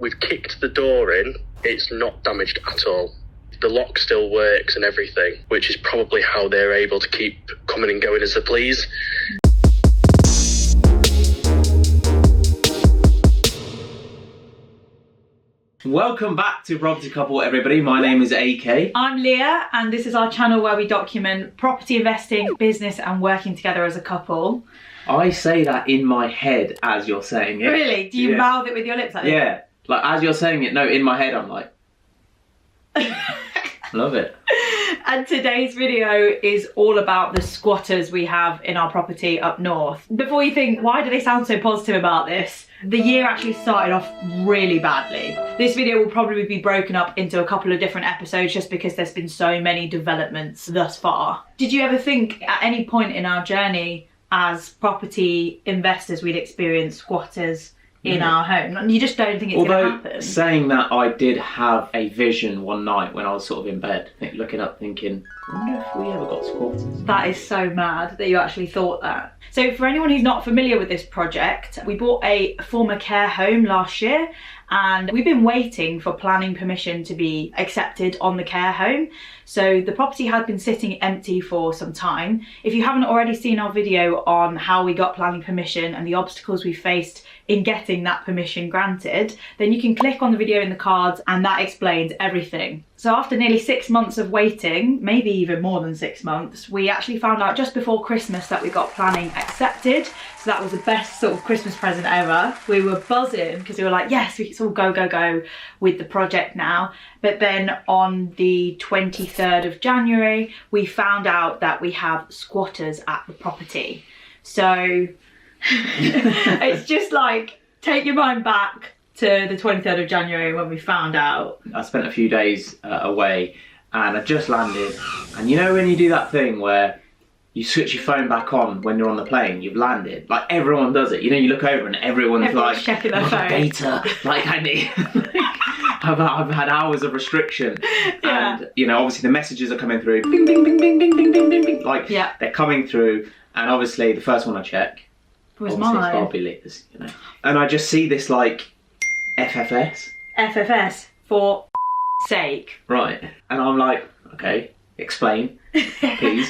we've kicked the door in, it's not damaged at all. The lock still works and everything, which is probably how they're able to keep coming and going as they please. Welcome back to Property Couple, everybody. My name is AK. I'm Leah, and this is our channel where we document property investing, business, and working together as a couple. I say that in my head as you're saying it. Really? Do you mouth it with your lips like this? Yeah. Like as you're saying it, no, in my head I'm like... Love it. And today's video is all about the squatters we have in our property up north. Before you think, why do they sound so positive about this? The year actually started off really badly. This video will probably be broken up into a couple of different episodes just because there's been so many developments thus far. Did you ever think at any point in our journey as property investors we'd experience squatters in our home? And you just don't think it's going to happen? Saying that, I did have a vision one night when I was sort of in bed, looking up thinking, I wonder if we ever got squatters. That is so mad that you actually thought that. So for anyone who's not familiar with this project, we bought a former care home last year and we've been waiting for planning permission to be accepted on the care home. So the property had been sitting empty for some time. If you haven't already seen our video on how we got planning permission and the obstacles we faced in getting that permission granted, then you can click on the video in the cards and that explains everything. So after nearly 6 months of waiting, maybe even more than 6 months, we actually found out just before Christmas that we got planning accepted. So that was the best sort of Christmas present ever. We were buzzing because we were like, yes, we can all go with the project now. But then on the 23rd of January, we found out that we have squatters at the property. So it's just like, take your mind back to the 23rd of January when we found out. I spent a few days away and I just landed. And you know when you do that thing where you switch your phone back on when you're on the plane, you've landed. Like everyone does it. You know, you look over and everyone's like, checking their phone. Data. Like I need... I've had hours of restriction. Yeah. And, you know, obviously the messages are coming through. Bing, bing, bing, bing, bing, bing, bing, bing, bing. Like, yeah, they're coming through. And obviously the first one I check was obviously mine. It's gotta be Leah's, you know. And I just see this like FFS. FFS for sake. Right. And I'm like, okay, explain, please.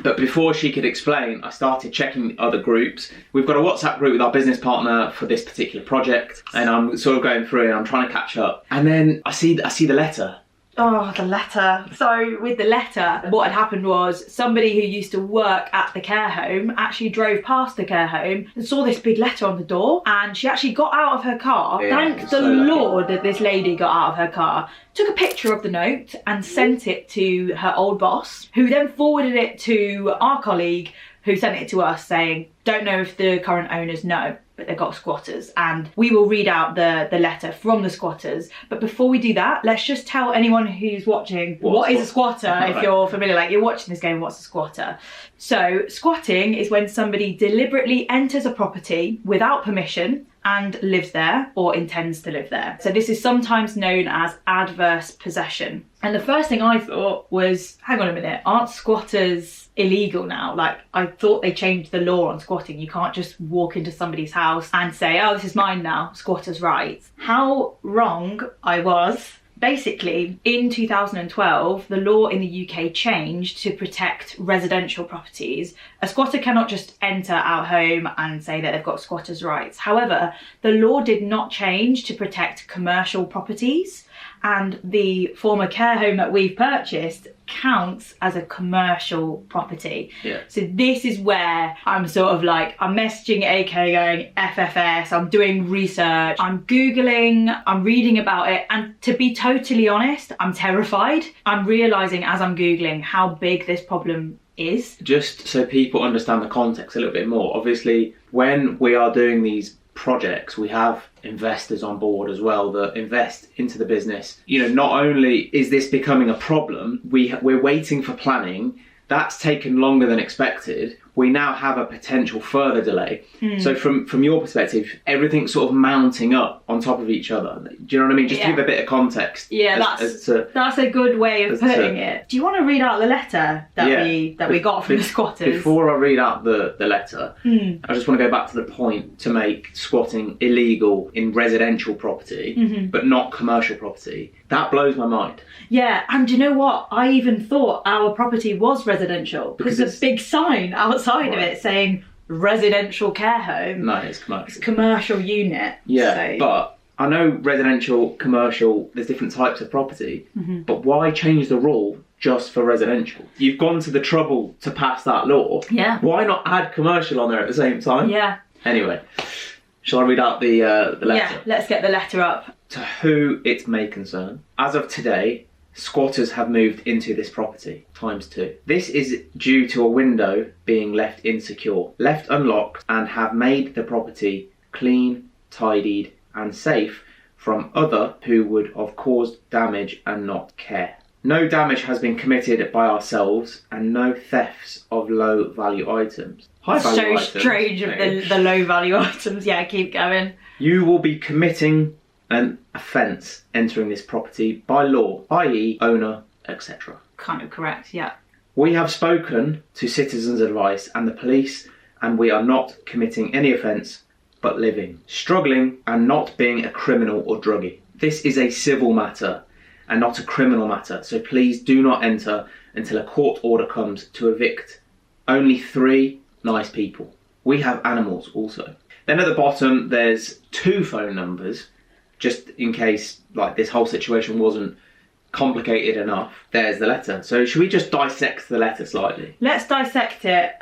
But before she could explain, I started checking other groups. We've got a WhatsApp group with our business partner for this particular project, and I'm sort of going through and I'm trying to catch up. And then I see the letter. Oh, the letter. So with the letter, what had happened was somebody who used to work at the care home actually drove past the care home and saw this big letter on the door, and she actually got out of her car. Yeah, Thank the Lord that this lady got out of her car, took a picture of the note and sent it to her old boss, who then forwarded it to our colleague who sent it to us saying, don't know if the current owners know, but they've got squatters, and we will read out the letter from the squatters. But before we do that, let's just tell anyone who's watching what is a squatter. If you're familiar, like you're watching this game, what's a squatter? So squatting is when somebody deliberately enters a property without permission and lives there or intends to live there. So this is sometimes known as adverse possession. And the first thing I thought was, hang on a minute, aren't squatters illegal now? Like, I thought they changed the law on squatting. You can't just walk into somebody's house and say, oh, this is mine now, squatters' rights. How wrong I was. Basically, in 2012, the law in the UK changed to protect residential properties. A squatter cannot just enter our home and say that they've got squatters' rights. However, the law did not change to protect commercial properties, and the former care home that we've purchased counts as a commercial property. Yeah. So this is where I'm sort of like, I'm messaging AK going FFS, I'm doing research, I'm Googling, I'm reading about it, and to be totally honest, I'm terrified. I'm realising as I'm Googling how big this problem is. Just so people understand the context a little bit more, obviously when we are doing these projects, we have investors on board as well that invest into the business. You know, not only is this becoming a problem, we're waiting for planning. That's taken longer than expected. we now have a potential further delay. So from your perspective, everything's sort of mounting up on top of each other. Do you know what I mean? Just to give a bit of context. Yeah, that's a good way of putting it. Do you want to read out the letter that we got from the squatters? Before I read out the letter, I just want to go back to the point to make squatting illegal in residential property, but not commercial property. That blows my mind. Yeah, and do you know what? I even thought our property was residential because there's a big sign outside of it saying residential care home. No, it's commercial. It's commercial unit. Yeah, so. But I know residential, commercial, there's different types of property, but why change the rule just for residential? You've gone to the trouble to pass that law. Yeah. Why not add commercial on there at the same time? Yeah. Anyway, shall I read out the letter? Yeah, let's get the letter up. To who it may concern, as of today, squatters have moved into this property, ×2. This is due to a window being left insecure, left unlocked, and have made the property clean, tidied, and safe from other who would have caused damage and not care. No damage has been committed by ourselves, and no thefts of low value items. High value items. So strange of the low value items. Yeah, keep going. You will be committing an offence entering this property by law, i.e. owner, etc. Kind of correct, yeah. We have spoken to citizens' advice and the police, and we are not committing any offence but living, struggling, and not being a criminal or druggie. This is a civil matter and not a criminal matter, so please do not enter until a court order comes to evict only 3 nice people. We have animals also. Then at the bottom there's 2 phone numbers, just in case like this whole situation wasn't complicated enough. There's the letter. So should we just dissect the letter slightly? Let's dissect it,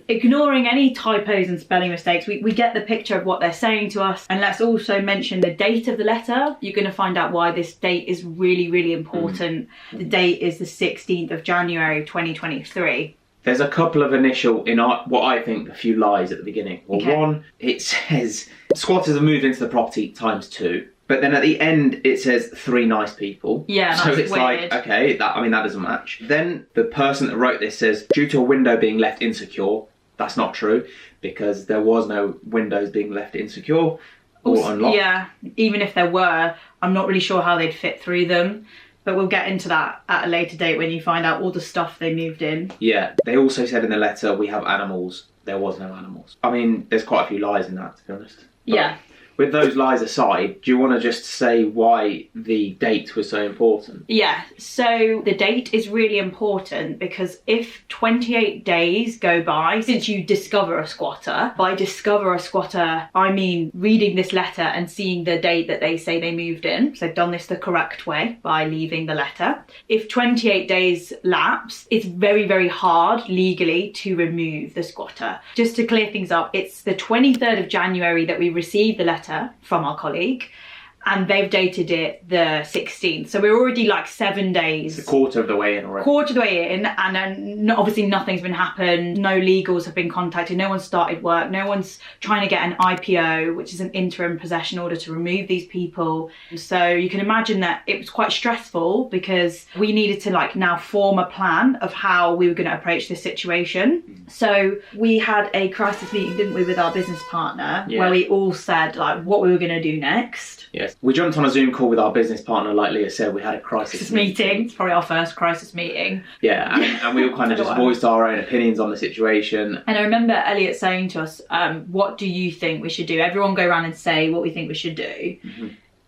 ignoring any typos and spelling mistakes. We get the picture of what they're saying to us, and let's also mention the date of the letter. You're going to find out why this date is really, really important. The date is the 16th of January 2023. There's a couple of initial, what I think, a few lies at the beginning. Well, one, it says squatters have moved into the property ×2. But then at the end, it says 3 nice people. Yeah, so that's it's weird. like, okay, that doesn't match. Then the person that wrote this says, due to a window being left insecure. That's not true, because there was no windows being left insecure or unlocked. Yeah, even if there were, I'm not really sure how they'd fit through them. But we'll get into that at a later date when you find out all the stuff they moved in. Yeah, they also said in the letter, we have animals. There was no animals. I mean, there's quite a few lies in that, to be honest. But yeah. With those lies aside, do you want to just say why the date was so important? Yeah, so the date is really important because if 28 days go by since you discover a squatter, by discover a squatter, I mean reading this letter and seeing the date that they say they moved in, so they've done this the correct way by leaving the letter. If 28 days lapse, it's very, very hard legally to remove the squatter. Just to clear things up, it's the 23rd of January that we received the letter from our colleague, and they've dated it the 16th, so we're already like 7 days, a quarter of the way in already. Quarter of the way in, and then obviously nothing's been happened. No legals have been contacted, no one's started work, no one's trying to get an IPO, which is an interim possession order, to remove these people. So you can imagine that it was quite stressful because we needed to like now form a plan of how we were going to approach this situation. So we had a crisis meeting, didn't we, with our business partner, where we all said like what we were going to do next. Yes, we jumped on a Zoom call with our business partner, like Leah said. We had a crisis meeting. It's probably our first crisis meeting. Yeah, and we all kind of just voiced our own opinions on the situation. And I remember Elliot saying to us, what do you think we should do? Everyone go around and say what we think we should do.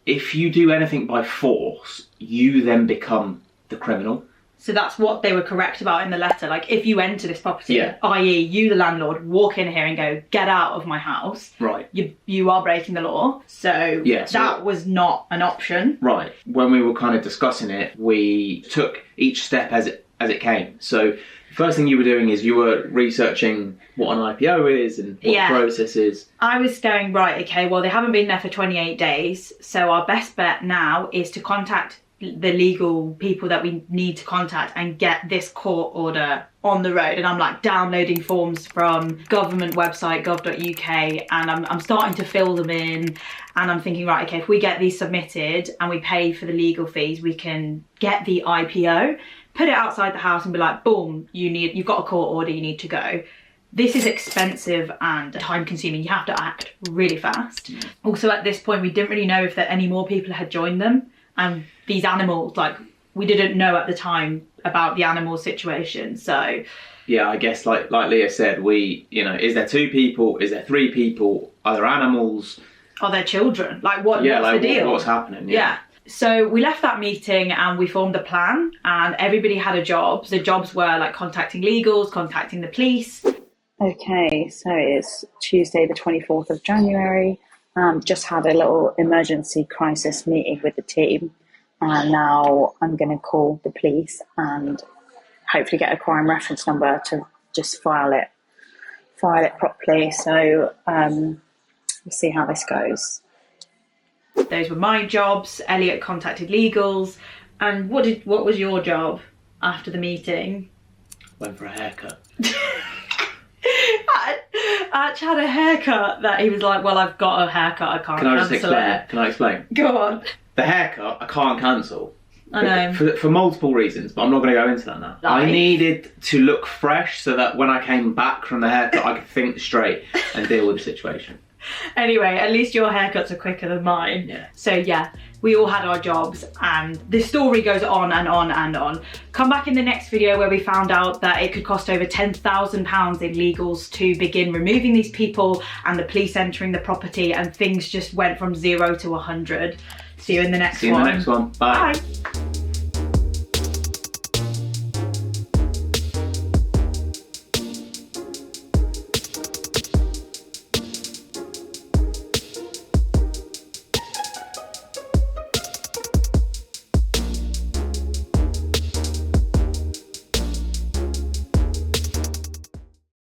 If you do anything by force, you then become the criminal. So that's what they were correct about in the letter. Like, if you enter this property, i.e. you, the landlord, walk in here and go, get out of my house. Right. You are breaking the law. So that was not an option. Right. When we were kind of discussing it, we took each step as it came. So the first thing you were doing is you were researching what an IPO is and what the process is. I was going, right, okay, well, they haven't been there for 28 days. So our best bet now is to contact the legal people that we need to contact and get this court order on the road. And I'm like downloading forms from government website gov.uk, and I'm starting to fill them in, and I'm thinking, right, okay, if we get these submitted and we pay for the legal fees, we can get the IPO, put it outside the house and be like, boom, you've got a court order, you need to go. This is expensive and time consuming. You have to act really fast. Also at this point, we didn't really know if any more people had joined them. And these animals, like, we didn't know at the time about the animal situation, so... Yeah, I guess like Leah said, is there 2 people? Is there 3 people? Are there animals? Are there children? Like, what's the deal? What's happening? Yeah. So we left that meeting and we formed a plan, and everybody had a job. The jobs were like contacting legals, contacting the police. Okay, so it's Tuesday the 24th of January. Just had a little emergency crisis meeting with the team, and now I'm going to call the police and hopefully get a crime reference number to just file it properly. So we'll see how this goes. Those were my jobs. Elliot contacted legals. And what was your job after the meeting? Went for a haircut. Arch had a haircut that he was like, well, I've got a haircut, I can't cancel it. Can I explain? Go on. The haircut, I can't cancel. I know. For multiple reasons, but I'm not going to go into that now. I needed to look fresh so that when I came back from the haircut, I could think straight and deal with the situation. Anyway, at least your haircuts are quicker than mine. Yeah. So yeah, we all had our jobs and the story goes on and on and on. Come back in the next video where we found out that it could cost over £10,000 in legals to begin removing these people and the police entering the property, and things just went from 0 to 100. See you in the next one. Bye. Bye.